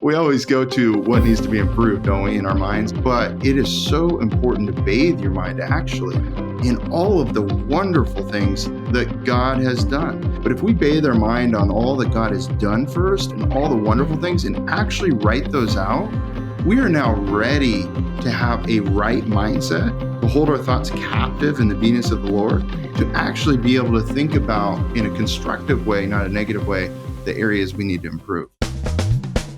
We always go to what needs to be improved, don't we, in our minds? But it is so important to bathe your mind actually in all of the wonderful things that God has done. But if we bathe our mind on all that God has done first and all the wonderful things and actually write those out, we are now ready to have a right mindset, to hold our thoughts captive in the obedience of the Lord, to actually be able to think about in a constructive way, not a negative way, the areas we need to improve.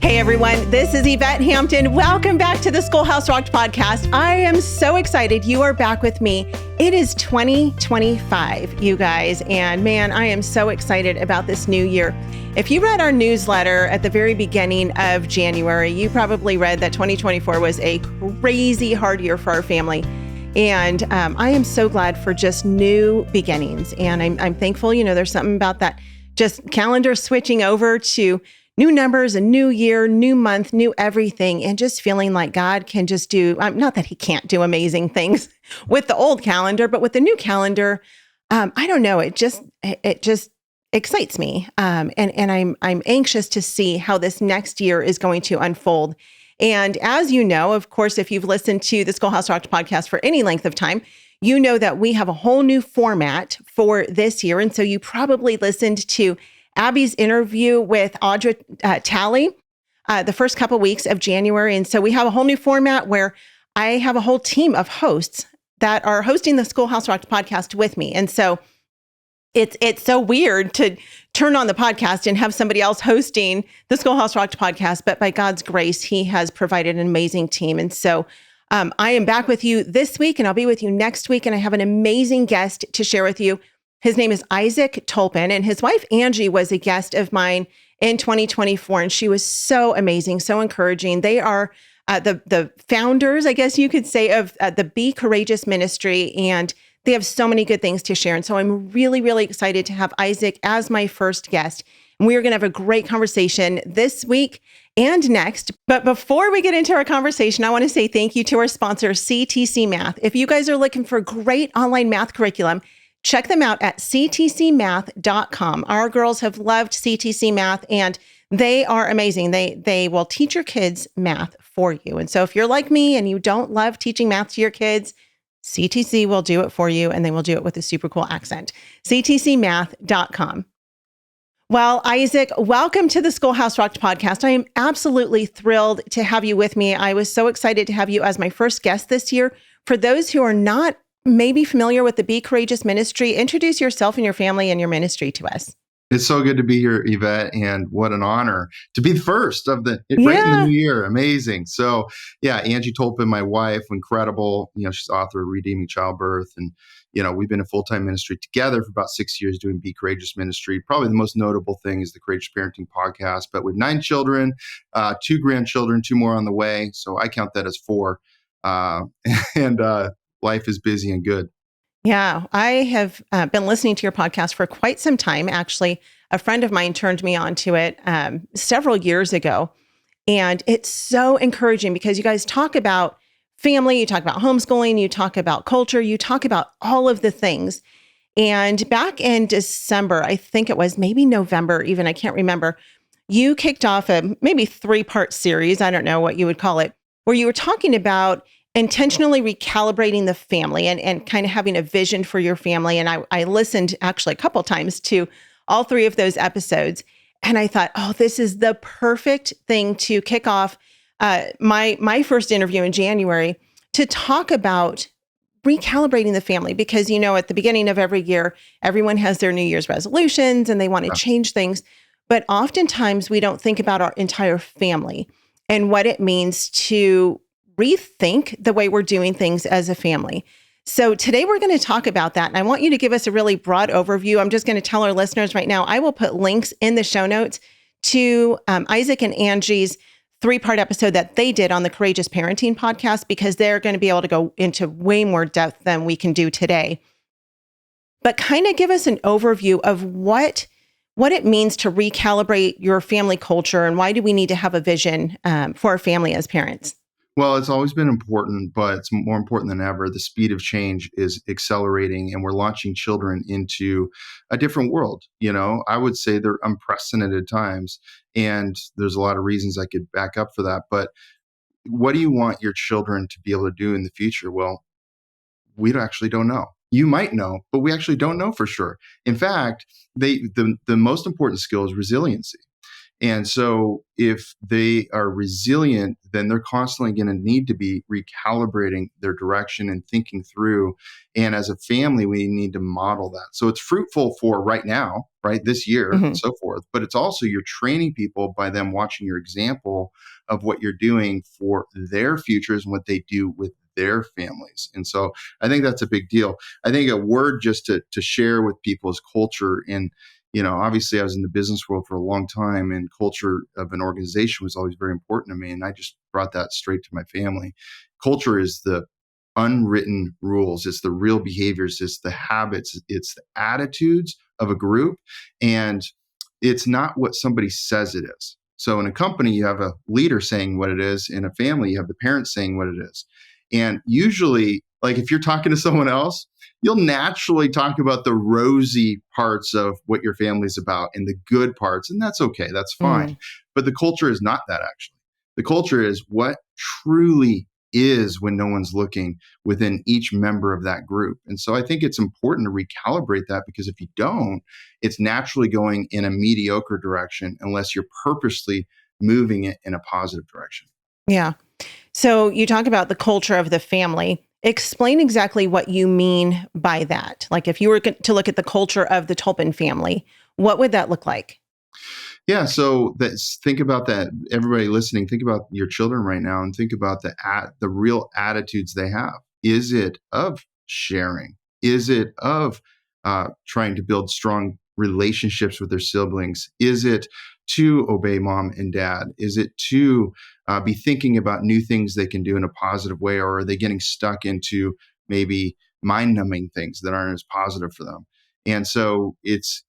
Hey everyone, this is Yvette Hampton. Welcome back to the Schoolhouse Rocked podcast. I am so excited you are back with me. It is 2025, you guys, and man, I am so excited about this new year. If you read our newsletter at the very beginning of January, you probably read that 2024 was a crazy hard year for our family. And I am so glad for just new beginnings. And I'm thankful, there's something about that just calendar switching over to new numbers, a new year, new month, new everything, and just feeling like God can just do, not that he can't do amazing things with the old calendar, but with the new calendar, I don't know, it just excites me. And I'm anxious to see how this next year is going to unfold. And as you know, of course, if you've listened to the Schoolhouse Rocked podcast for any length of time, you know that we have a whole new format for this year. And so you probably listened to Abby's interview with Audra Talley the first couple of weeks of January. And so we have a whole new format where I have a whole team of hosts that are hosting the Schoolhouse Rocked podcast with me. And so it's so weird to turn on the podcast and have somebody else hosting the Schoolhouse Rocked podcast. But by God's grace, he has provided an amazing team. And so I am back with you this week, and I'll be with you next week. And I have an amazing guest to share with you. His name is Isaac Tolpin, and his wife, Angie, was a guest of mine in 2024, and she was so amazing, so encouraging. They are the founders, I guess you could say, of the Be Courageous ministry, and they have so many good things to share. And so I'm really, really excited to have Isaac as my first guest. And we are going to have a great conversation this week and next. But before we get into our conversation, I want to say thank you to our sponsor, CTC Math. If you guys are looking for great online math curriculum, check them out at ctcmath.com. Our girls have loved CTC Math, and they are amazing. They will teach your kids math for you. And so if you're like me and you don't love teaching math to your kids, CTC will do it for you, and they will do it with a super cool accent. ctcmath.com. Well, Isaac, welcome to the Schoolhouse Rocked podcast. I am absolutely thrilled to have you with me. I was so excited to have you as my first guest this year. For those who are not maybe familiar with the Be Courageous ministry, introduce yourself and your family and your ministry to us. It's so good to be here, Yvette, and what an honor to be the first of right in the new year. Amazing. So Angie Tolpin, my wife, incredible. She's author of Redeeming Childbirth. And, we've been in full-time ministry together for about 6 years doing Be Courageous ministry. Probably the most notable thing is the Courageous Parenting podcast, but with 9 children, 2 grandchildren, 2 more on the way. So I count that as 4. Life is busy and good. Yeah, I have been listening to your podcast for quite some time. Actually, a friend of mine turned me on to it several years ago. And it's so encouraging because you guys talk about family, you talk about homeschooling, you talk about culture, you talk about all of the things. And back in December, I think it was maybe November even, I can't remember, you kicked off a maybe 3-part series, I don't know what you would call it, where you were talking about intentionally recalibrating the family and kind of having a vision for your family. And I listened actually a couple times to all 3 of those episodes. And I thought, this is the perfect thing to kick off my first interview in January, to talk about recalibrating the family. Because, at the beginning of every year, everyone has their New Year's resolutions and they want to change things. But oftentimes we don't think about our entire family and what it means to rethink the way we're doing things as a family. So today we're going to talk about that. And I want you to give us a really broad overview. I'm just going to tell our listeners right now, I will put links in the show notes to Isaac and Angie's 3-part episode that they did on the Courageous Parenting podcast, because they're going to be able to go into way more depth than we can do today. But kind of give us an overview of what it means to recalibrate your family culture, and why do we need to have a vision for our family as parents? Well, it's always been important, but it's more important than ever. The speed of change is accelerating, and we're launching children into a different world. I would say they're unprecedented times, and there's a lot of reasons I could back up for that. But what do you want your children to be able to do in the future? Well, we actually don't know. You might know, but we actually don't know for sure. In fact, the most important skill is resiliency. And so if they are resilient, then they're constantly going to need to be recalibrating their direction and thinking through. And as a family, we need to model that. So it's fruitful for right now, right, this year and so forth. But it's also you're training people by them watching your example of what you're doing for their futures and what they do with their families. And so I think that's a big deal. I think a word just to share with people is culture. And obviously I was in the business world for a long time, and culture of an organization was always very important to me. And I just brought that straight to my family. Culture is the unwritten rules. It's the real behaviors. It's the habits. It's the attitudes of a group. And it's not what somebody says it is. So in a company, you have a leader saying what it is. In a family, you have the parents saying what it is. And usually, like if you're talking to someone else, you'll naturally talk about the rosy parts of what your family's about and the good parts. And that's okay. That's fine. But the culture is not that, actually. The culture is what truly is when no one's looking within each member of that group. And so I think it's important to recalibrate that, because if you don't, it's naturally going in a mediocre direction unless you're purposely moving it in a positive direction. Yeah. So you talk about the culture of the family. Explain exactly what you mean by that. Like if you were to look at the culture of the Tolpin family, what would that look like? Yeah, so think about that. Everybody listening, think about your children right now and think about the real attitudes they have. Is it of sharing? Is it of trying to build strong relationships with their siblings? Is it to obey mom and dad? Is it to be thinking about new things they can do in a positive way? Or are they getting stuck into maybe mind-numbing things that aren't as positive for them? And so it's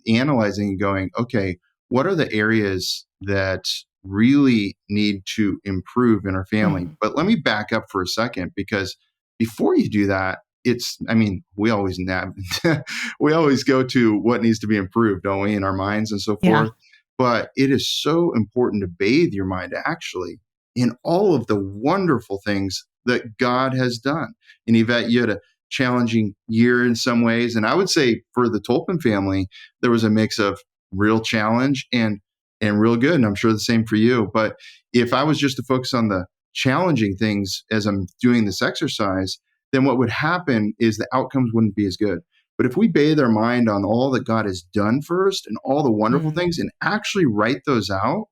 analyzing and going, okay, what are the areas that really need to improve in our family? But let me back up for a second, because before you do that, we always we always go to what needs to be improved, don't we, in our minds and so forth. But it is so important to bathe your mind actually in all of the wonderful things that God has done. And Yvette, you had a challenging year in some ways. And I would say for the Tolpin family, there was a mix of real challenge and real good. And I'm sure the same for you. But if I was just to focus on the challenging things as I'm doing this exercise, then what would happen is the outcomes wouldn't be as good. But if we bathe our mind on all that God has done first and all the wonderful things and actually write those out,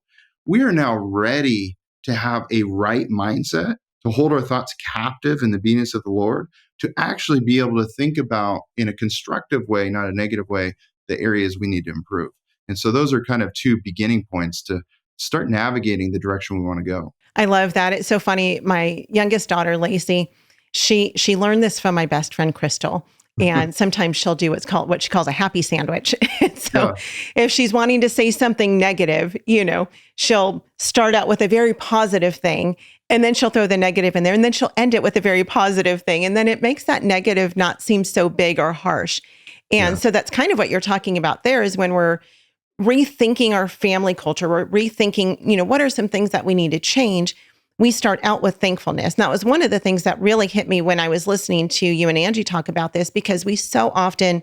we are now ready to have a right mindset, to hold our thoughts captive in the obedience of the Lord, to actually be able to think about in a constructive way, not a negative way, the areas we need to improve. And so those are kind of two beginning points to start navigating the direction we want to go. I love that. It's so funny. My youngest daughter, Lacey, she learned this from my best friend, Crystal. And sometimes she'll do what she calls a happy sandwich. So if she's wanting to say something negative, she'll start out with a very positive thing, and then she'll throw the negative in there, and then she'll end it with a very positive thing. And then it makes that negative not seem so big or harsh. And so that's kind of what you're talking about there, is when we're rethinking our family culture, we're rethinking, what are some things that we need to change? We start out with thankfulness. And that was one of the things that really hit me when I was listening to you and Angie talk about this, because we so often,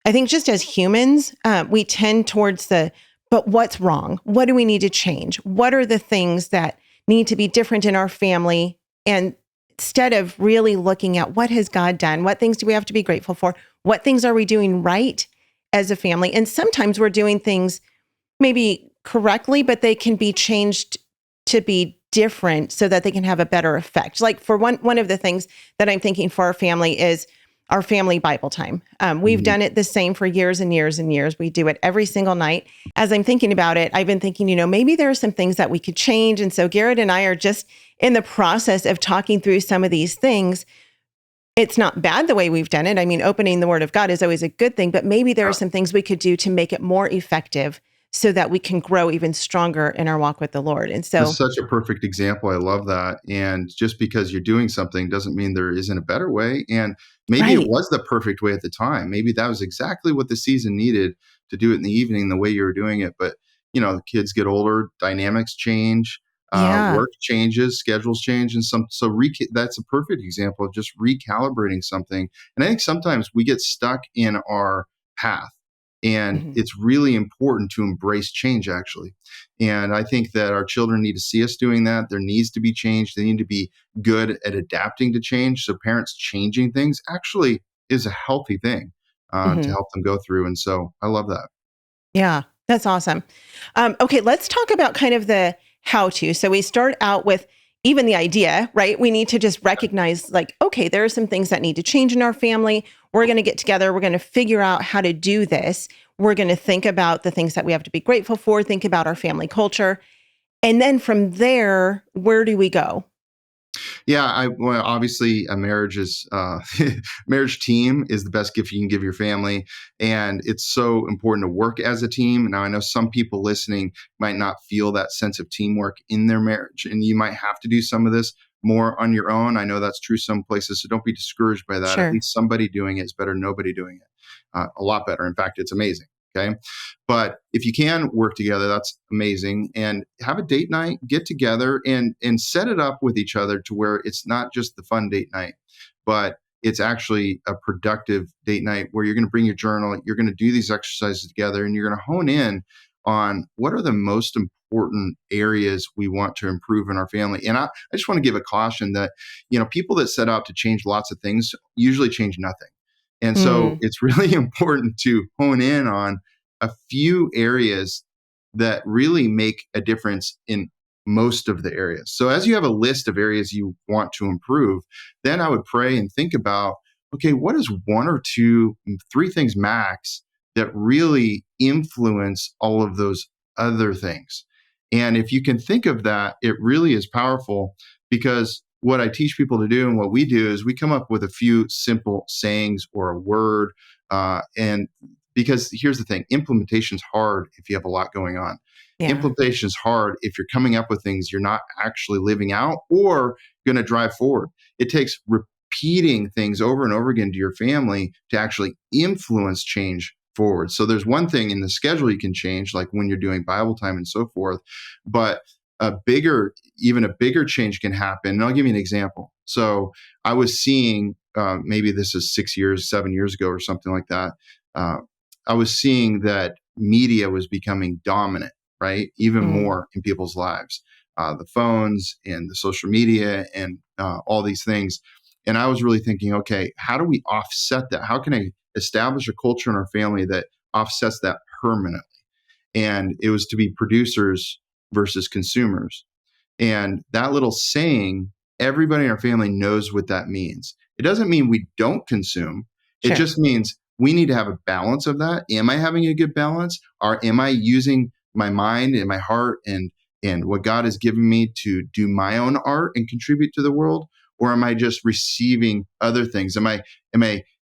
I think just as humans, we tend towards but what's wrong? What do we need to change? What are the things that need to be different in our family? And instead of really looking at what has God done, what things do we have to be grateful for? What things are we doing right as a family? And sometimes we're doing things maybe correctly, but they can be changed to be different so that they can have a better effect. Like for one of the things that I'm thinking for our family is our family Bible time. We've done it the same for years and years and years. We do it every single night. As I'm thinking about it, I've been thinking, maybe there are some things that we could change. And so Garrett and I are just in the process of talking through some of these things. It's not bad the way we've done it. I mean, opening the Word of God is always a good thing, but maybe there are some things we could do to make it more effective so that we can grow even stronger in our walk with the Lord. And so That's such a perfect example. I love that. And just because you're doing something doesn't mean there isn't a better way. And maybe it right. was the perfect way at the time. Maybe that was exactly what the season needed to do it in the evening, the way you were doing it. But, the kids get older, dynamics change, Yeah. work changes, schedules change. And that's a perfect example of just recalibrating something. And I think sometimes we get stuck in our path. And Mhm. it's really important to embrace change, actually. And I think that our children need to see us doing that. There needs to be change. They need to be good at adapting to change. So parents changing things actually is a healthy thing to Mhm. help them go through. And so I love that. Yeah, that's awesome. Okay, let's talk about kind of the how to. So we start out with even the idea, right? We need to just recognize, like, okay, there are some things that need to change in our family. We're going to get together. We're going to figure out how to do this. We're going to think about the things that we have to be grateful for, think about our family culture. And then from there, where do we go? Yeah, well, obviously a marriage is marriage team is the best gift you can give your family, and it's so important to work as a team. Now, I know some people listening might not feel that sense of teamwork in their marriage, and you might have to do some of this more on your own. I know that's true some places, so don't be discouraged by that. At Sure. least somebody doing it is better than nobody doing it. A lot better. In fact, it's amazing. Okay. But if you can work together, that's amazing. And have a date night, get together and set it up with each other to where it's not just the fun date night, but it's actually a productive date night where you're going to bring your journal, you're going to do these exercises together, and you're going to hone in on what are the most important areas we want to improve in our family. And I just want to give a caution that, people that set out to change lots of things usually change nothing. And so Mm, it's really important to hone in on a few areas that really make a difference in most of the areas. So as you have a list of areas you want to improve, then I would pray and think about, okay, what is one or two, three things max that really influence all of those other things? And if you can think of that, it really is powerful because what I teach people to do and what we do is we come up with a few simple sayings or a word. And because here's the thing, implementation is hard if you have a lot going on. yeah. Implementation is hard if you're coming up with things you're not actually living out or going to drive forward. It takes repeating things over and over again to your family to actually influence change forward. So there's one thing in the schedule you can change, like when you're doing Bible time and so forth, but even a bigger change can happen. And I'll give you an example. So I was seeing, maybe this is 7 years ago or something like that. Uh, I was seeing that media was becoming dominant, right? Even Mm, more in people's lives, the phones and the social media and all these things. And I was really thinking, okay, how do we offset that? How can I establish a culture in our family that offsets that permanently? And it was to be producers versus consumers. And that little saying, everybody in our family knows what that means. It doesn't mean we don't consume. It sure. just means we need to have a balance of that. Am I having a good balance? Or am I using my mind and my heart and what God has given me to do my own art and contribute to the world? Or am I just receiving other things? Am I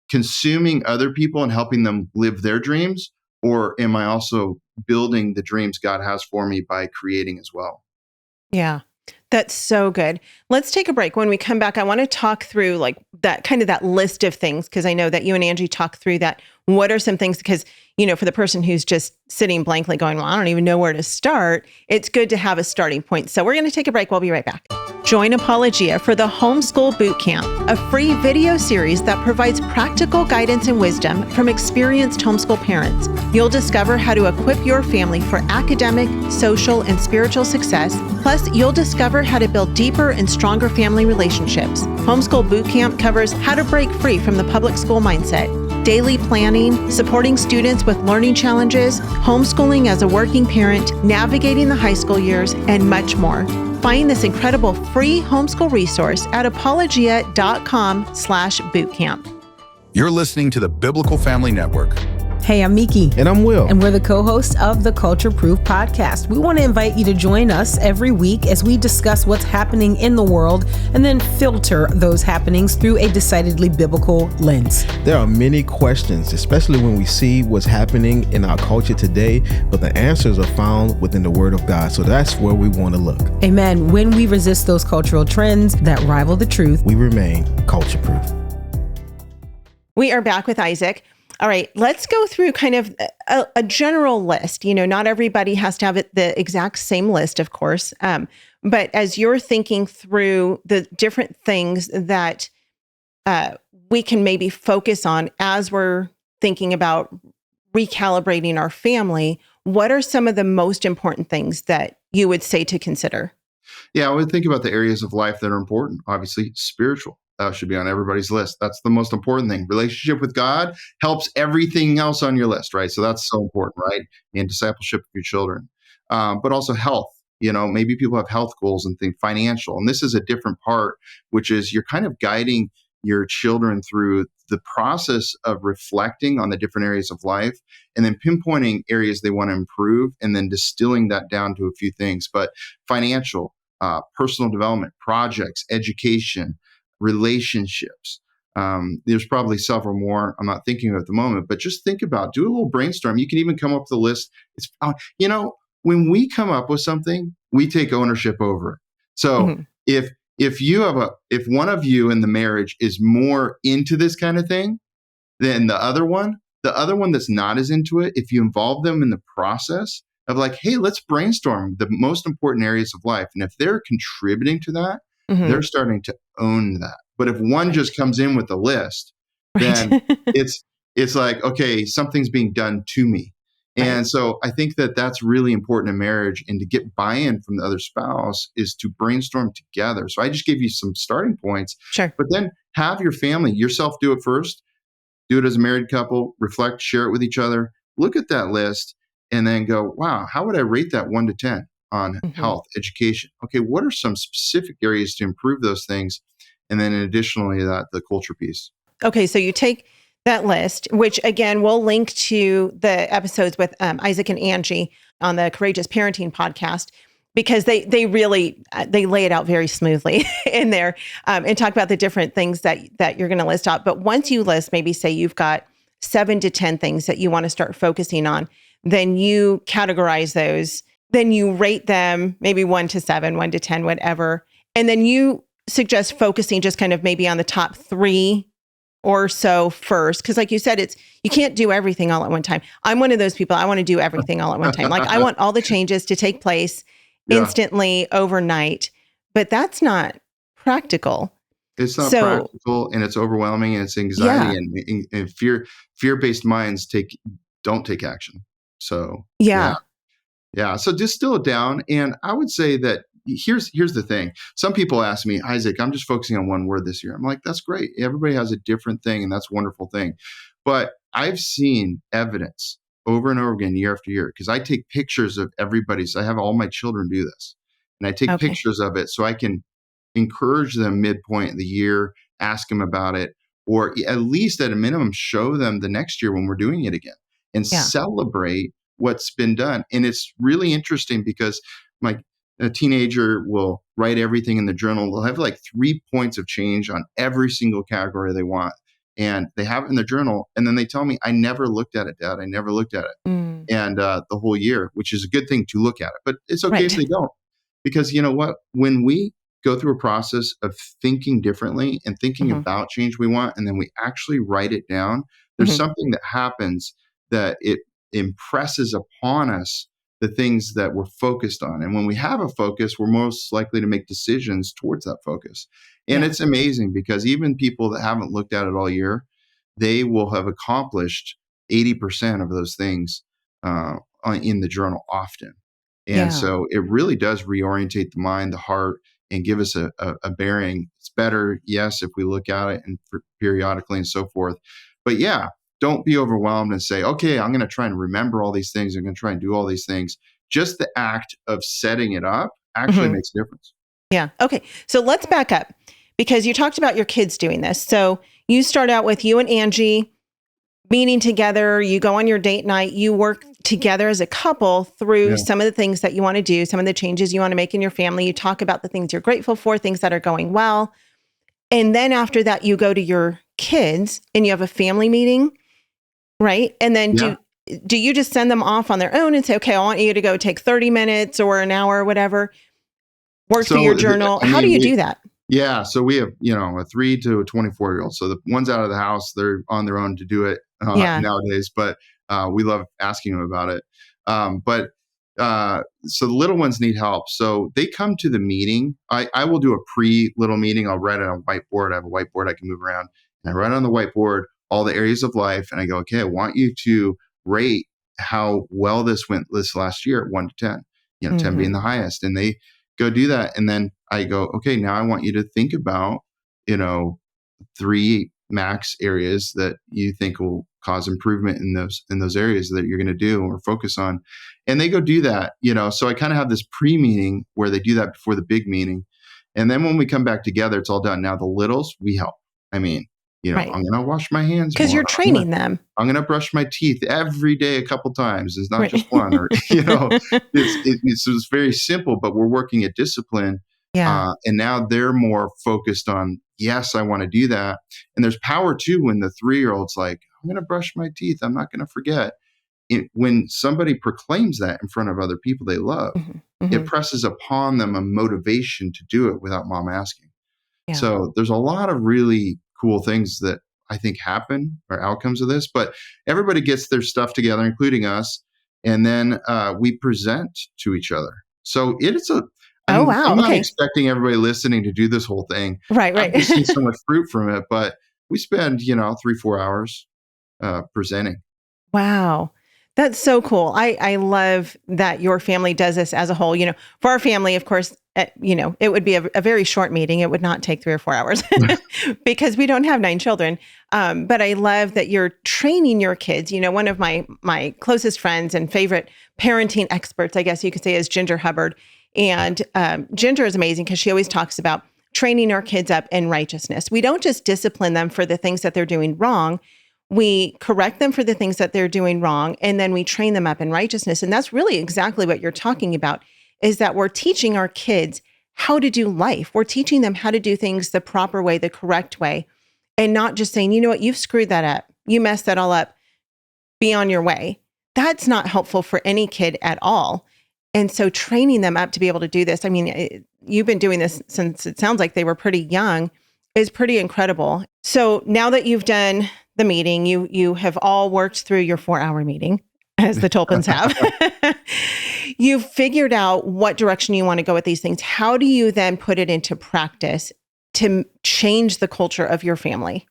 consuming other people and helping them live their dreams? Or am I also building the dreams God has for me by creating as well? Yeah. That's so good. Let's take a break. When we come back, I want to talk through like that kind of that list of things, because I know that you and Angie talk through that. What are some things? Because, for the person who's just sitting blankly going, well, I don't even know where to start. It's good to have a starting point. So we're going to take a break. We'll be right back. Join Apologia for the Homeschool Boot Camp, a free video series that provides practical guidance and wisdom from experienced homeschool parents. You'll discover how to equip your family for academic, social, and spiritual success. Plus, you'll discover how to build deeper and stronger family relationships. Homeschool Boot Camp covers how to break free from the public school mindset, daily planning, supporting students with learning challenges, homeschooling as a working parent, navigating the high school years, and much more. Find this incredible free homeschool resource at apologia.com/bootcamp. You're listening to the Biblical Family Network. Hey, I'm Miki. And I'm Will. And we're the co-hosts of the Culture Proof podcast. We want to invite you to join us every week as we discuss what's happening in the world and then filter those happenings through a decidedly biblical lens. There are many questions, especially when we see what's happening in our culture today, but the answers are found within the Word of God. So that's where we want to look. Amen. When we resist those cultural trends that rival the truth, we remain culture proof. We are back with Isaac. All right, let's go through kind of a general list. You know, not everybody has to have the exact same list, of course. But as you're thinking through the different things that we can maybe focus on as we're thinking about recalibrating our family, what are some of the most important things that you would say to consider? Yeah, I would think about the areas of life that are important. Obviously, spiritual. That should be on everybody's list. That's the most important thing. Relationship with God helps everything else on your list, right? So that's so important, right? And discipleship of your children. But also health. You know, maybe people have health goals and think financial. And this is a different part, which is you're kind of guiding your children through the process of reflecting on the different areas of life and then pinpointing areas they want to improve and then distilling that down to a few things. But financial, personal development, projects, education, relationships. There's probably several more I'm not thinking of at the moment, but just think about, do a little brainstorm. You can even come up with a list. It's, when we come up with something, we take ownership over it. So if one of you in the marriage is more into this kind of thing than the other one that's not as into it, if you involve them in the process of like, hey, let's brainstorm the most important areas of life. And if they're contributing to that, they're starting to own that. But if one just comes in with a list, then it's like, okay, something's being done to me. And so I think that that's really important in marriage, and to get buy-in from the other spouse is to brainstorm together. So I just gave you some starting points, but then have your family, yourself do it first, do it as a married couple, reflect, share it with each other, look at that list and then go, wow, how would I rate that 1 to 10 on health, education? Okay, what are some specific areas to improve those things? And then additionally, the culture piece. Okay, so you take that list, which again, we'll link to the episodes with Isaac and Angie on the Courageous Parenting podcast, because they really lay it out very smoothly in there and talk about the different things that you're going to list out. But once you list, maybe say you've got 7 to 10 things that you want to start focusing on, then you categorize those, then you rate them maybe 1 to 7, 1 to 10, whatever. And then you suggest focusing just kind of maybe on the top 3 or so first. Because like you said, you can't do everything all at one time. I'm one of those people, I want to do everything all at one time. Like I want all the changes to take place instantly overnight, but that's not practical. It's not practical, and it's overwhelming, and it's anxiety and fear-based minds don't take action. So yeah. So distill it down. And I would say that here's the thing. Some people ask me, Isaac, I'm just focusing on one word this year. I'm like, that's great. Everybody has a different thing, and that's a wonderful thing. But I've seen evidence over and over again, year after year, because I take pictures of everybody's. I have all my children do this, and I take pictures of it so I can encourage them midpoint of the year, ask them about it, or at least at a minimum, show them the next year when we're doing it again and celebrate what's been done. And it's really interesting because a teenager will write everything in the journal. They'll have like 3 points of change on every single category they want. And they have it in the journal. And then they tell me, I never looked at it, Dad. I never looked at it. And the whole year, which is a good thing to look at it. But it's okay if they don't. Because you know what? When we go through a process of thinking differently and thinking about change we want, and then we actually write it down, there's something that happens that it impresses upon us the things that we're focused on. And when we have a focus, we're most likely to make decisions towards that focus. And it's amazing because even people that haven't looked at it all year, they will have accomplished 80% of those things in the journal often. And so it really does reorientate the mind, the heart, and give us a bearing. It's better, yes, if we look at it and periodically and so forth. But don't be overwhelmed and say, okay, I'm going to try and remember all these things. I'm going to try and do all these things. Just the act of setting it up actually makes a difference. Yeah. Okay. So let's back up, because you talked about your kids doing this. So you start out with you and Angie meeting together, you go on your date night, you work together as a couple through Yeah. some of the things that you want to do, some of the changes you want to make in your family. You talk about the things you're grateful for, things that are going well. And then after that, you go to your kids and you have a family meeting, right? And then Yeah. do you just send them off on their own and say, okay, I want you to go take 30 minutes or an hour or whatever, work through your journal? How do you do that? Yeah. So we have, a 3 to a 24-year-old. So the ones out of the house, they're on their own to do it Yeah. nowadays, but we love asking them about it. So the little ones need help. So they come to the meeting. I will do a little meeting. I'll write it on a whiteboard. I have a whiteboard I can move around. And I write on the whiteboard all the areas of life. And I go, okay, I want you to rate how well this went this last year at 1 to 10, 10 being the highest. And they go do that. And then I go, okay, now I want you to think about, 3 max areas that you think will cause improvement in those areas that you're going to do or focus on. And they go do that, so I kind of have this pre-meeting where they do that before the big meeting. And then when we come back together, it's all done. Now the littles, we help. I mean, Right. I'm going to wash my hands Because more. you're training them. I'm going to brush my teeth every day a couple times. It's not Right. just one, or, it's very simple, but we're working at discipline. Yeah. And now they're more focused on, yes, I want to do that. And there's power too when the 3-year-old's like, I'm going to brush my teeth. I'm not going to forget. When somebody proclaims that in front of other people they love, it presses upon them a motivation to do it without mom asking. Yeah. So there's a lot of really cool things that I think happen or outcomes of this, but everybody gets their stuff together, including us. And then we present to each other. So Oh, wow. I'm not Okay. expecting everybody listening to do this whole thing. Right. I've just seen so much fruit from it, but we spend, 3-4 hours presenting. Wow. That's so cool. I love that your family does this as a whole. For our family, of course, it would be a very short meeting. It would not take 3 or 4 hours because we don't have 9 children. But I love that you're training your kids. One of my closest friends and favorite parenting experts, I guess you could say, is Ginger Hubbard. And Ginger is amazing because she always talks about training our kids up in righteousness. We don't just discipline them for the things that they're doing wrong. We correct them for the things that they're doing wrong, and then we train them up in righteousness. And that's really exactly what you're talking about, is that we're teaching our kids how to do life. We're teaching them how to do things the proper way, the correct way, and not just saying, you know what, you've screwed that up. You messed that all up. Be on your way. That's not helpful for any kid at all. And so training them up to be able to do this, I mean, you've been doing this since it sounds like they were pretty young, is pretty incredible. So now that you've done the meeting, you have all worked through your 4-hour meeting, as the Tolpins have. You've figured out what direction you want to go with these things. How do you then put it into practice to change the culture of your family?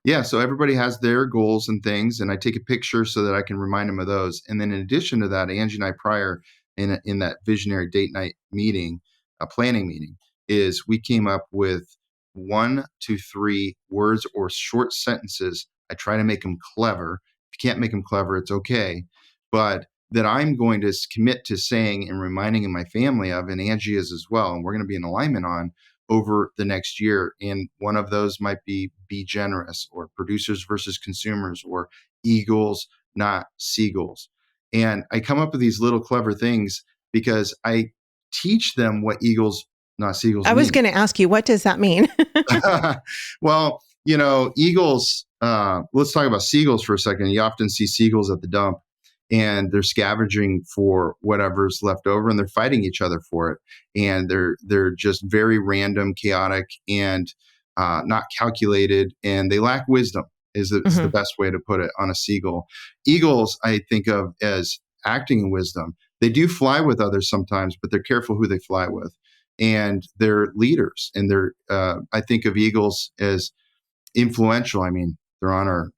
Yeah, so everybody has their goals and things, and I take a picture so that I can remind them of those. And then in addition to that, Angie and I prior in that visionary date night meeting, a planning meeting, is we came up with 1 to 3 words or short sentences. I try to make them clever. If you can't make them clever, it's okay. But that I'm going to commit to saying and reminding my family of, and Angie is as well, and we're going to be in alignment on over the next year. And one of those might be generous, or producers versus consumers, or eagles, not seagulls. And I come up with these little clever things because I teach them what eagles, not seagulls I was mean. going to ask you, what does that mean? Well, eagles, let's talk about seagulls for a second. You often see seagulls at the dump, and they're scavenging for whatever's left over, and they're fighting each other for it. And they're just very random, chaotic, and not calculated, and they lack wisdom is the best way to put it on a seagull. Eagles, I think of as acting in wisdom. They do fly with others sometimes, but they're careful who they fly with. And they're leaders, and I think of eagles as influential. I mean, they're on our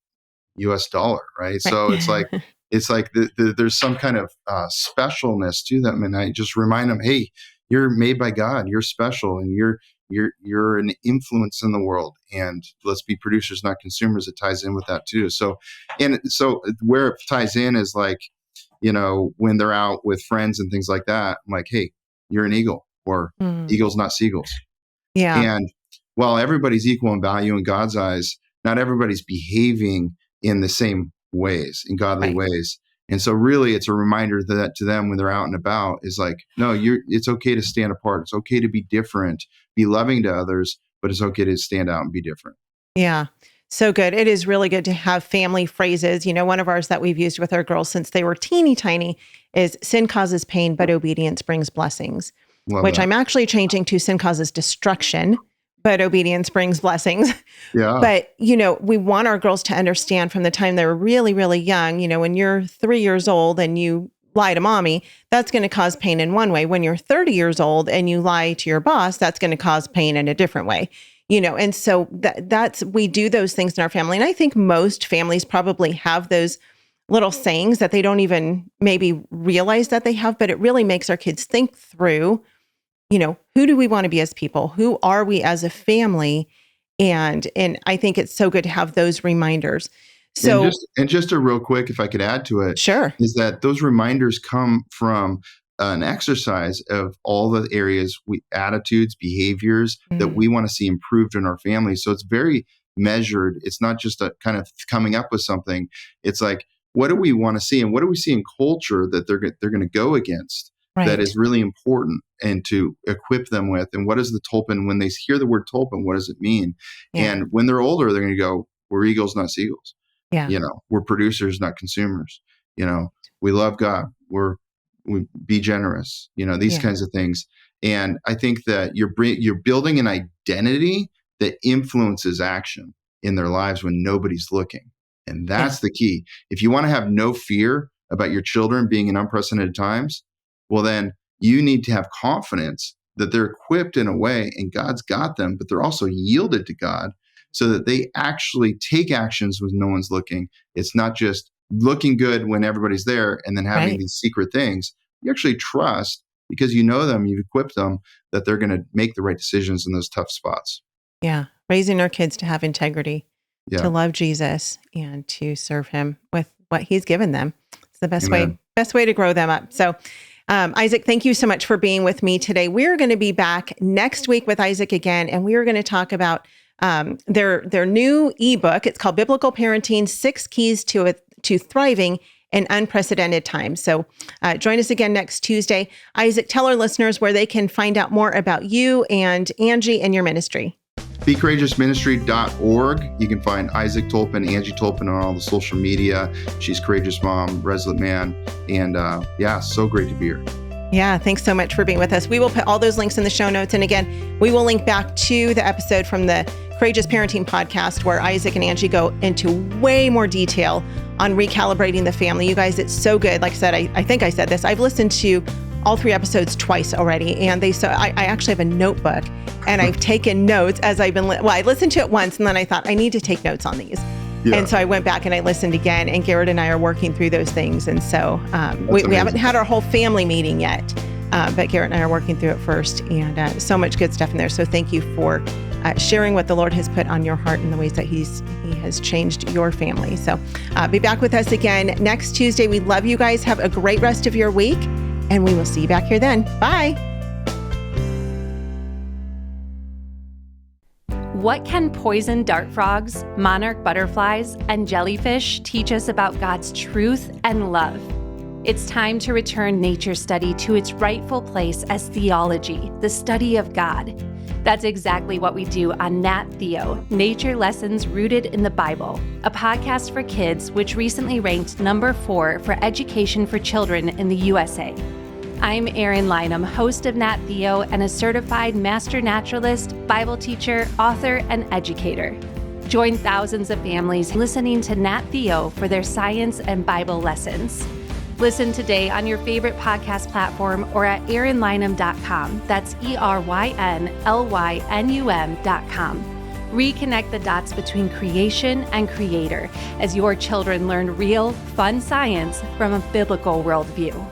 US dollar, right? So it's like there's some kind of specialness to them. And I just remind them, hey, you're made by God, you're special, and you're an influence in the world, and let's be producers, not consumers. It ties in with that too. So where it ties in is like, when they're out with friends and things like that, I'm like, hey, you're an eagle, or eagles, not seagulls. Yeah. And while everybody's equal in value in God's eyes, not everybody's behaving in the same ways, in godly Right. ways. And so really it's a reminder that to them when they're out and about is like, no, it's okay to stand apart. It's okay to be different, be loving to others, but it's okay to stand out and be different. Yeah. So good. It is really good to have family phrases. One of ours that we've used with our girls since they were teeny tiny is sin causes pain, but obedience brings blessings, Love which that. I'm actually changing to sin causes destruction, but obedience brings blessings. Yeah. But, we want our girls to understand from the time they're really, really young, when you're 3 years old and you lie to mommy, that's going to cause pain in one way. When you're 30 years old and you lie to your boss, that's going to cause pain in a different way. And so we do those things in our family. And I think most families probably have those little sayings that they don't even maybe realize that they have, but it really makes our kids think through, who do we want to be as people? Who are we as a family? And I think it's so good to have those reminders. So and just a real quick, if I could add to it, sure. is that those reminders come from an exercise of all the areas, attitudes, behaviors that we want to see improved in our family. So it's very measured. It's not just a kind of coming up with something. It's like, what do we want to see? And what do we see in culture that they're going to go against? Right. That is really important and to equip them with. And what is the Tolpin? When they hear the word Tolpin, what does it mean? Yeah. And when they're older, they're going to go, we're eagles, not seagulls. Yeah. We're producers, not consumers. We love God. We be generous, these kinds of things. And I think that you're building an identity that influences action in their lives when nobody's looking. And that's the key. If you want to have no fear about your children being in unprecedented times, well, then you need to have confidence that they're equipped in a way and God's got them, but they're also yielded to God so that they actually take actions when no one's looking. It's not just looking good when everybody's there and then having these secret things. You actually trust because you know them, you've equipped them that they're going to make the right decisions in those tough spots. Yeah. Raising our kids to have integrity, to love Jesus and to serve him with what he's given them. It's the best way to grow them up. So, Isaac, thank you so much for being with me today. We're going to be back next week with Isaac again, and we are going to talk about their new ebook. It's called Biblical Parenting: 6 Keys to Thriving in Unprecedented Times. So join us again next Tuesday. Isaac, tell our listeners where they can find out more about you and Angie and your ministry. BeCourageousMinistry.org. You can find Isaac Tolpin, Angie Tolpin on all the social media. She's Courageous Mom, Resolute Man. And so great to be here. Yeah, thanks so much for being with us. We will put all those links in the show notes. And again, we will link back to the episode from the Courageous Parenting podcast where Isaac and Angie go into way more detail on recalibrating the family. You guys, it's so good. Like I said, I think I said this. I've listened to all 3 episodes twice already. And I actually have a notebook and I've taken notes as I've been, I listened to it once and then I thought I need to take notes on these. Yeah. And so I went back and I listened again, and Garrett and I are working through those things. And so we haven't had our whole family meeting yet, but Garrett and I are working through it first, and so much good stuff in there. So thank you for sharing what the Lord has put on your heart and the ways that He has changed your family. So be back with us again next Tuesday. We love you guys. Have a great rest of your week, and we will see you back here then. Bye. What can poison dart frogs, monarch butterflies, and jellyfish teach us about God's truth and love? It's time to return nature study to its rightful place as theology, the study of God. That's exactly what we do on Nat Theo, Nature Lessons Rooted in the Bible, a podcast for kids which recently ranked number 4 for education for children in the USA. I'm Erin Lynham, host of Nat Theo and a certified master naturalist, Bible teacher, author, and educator. Join thousands of families listening to Nat Theo for their science and Bible lessons. Listen today on your favorite podcast platform or at erinlynham.com. That's ERYNLYNUM.com. Reconnect the dots between creation and creator as your children learn real, fun science from a biblical worldview.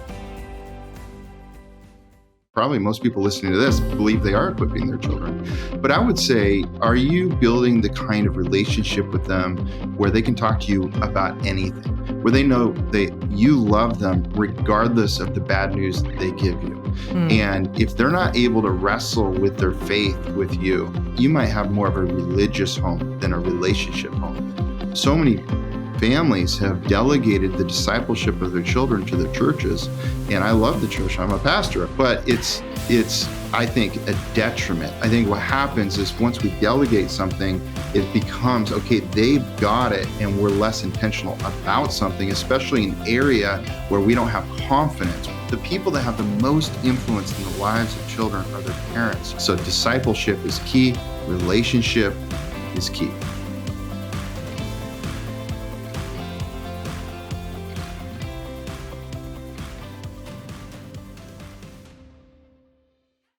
Probably most people listening to this believe they are equipping their children. But I would say, are you building the kind of relationship with them where they can talk to you about anything, where they know that you love them regardless of the bad news that they give you? And if they're not able to wrestle with their faith with you, you might have more of a religious home than a relationship home. So many families have delegated the discipleship of their children to the churches. And I love the church, I'm a pastor, but it's I think, a detriment. I think what happens is once we delegate something, it becomes, okay, they've got it, and we're less intentional about something, especially in an area where we don't have confidence. The people that have the most influence in the lives of children are their parents. So discipleship is key, relationship is key.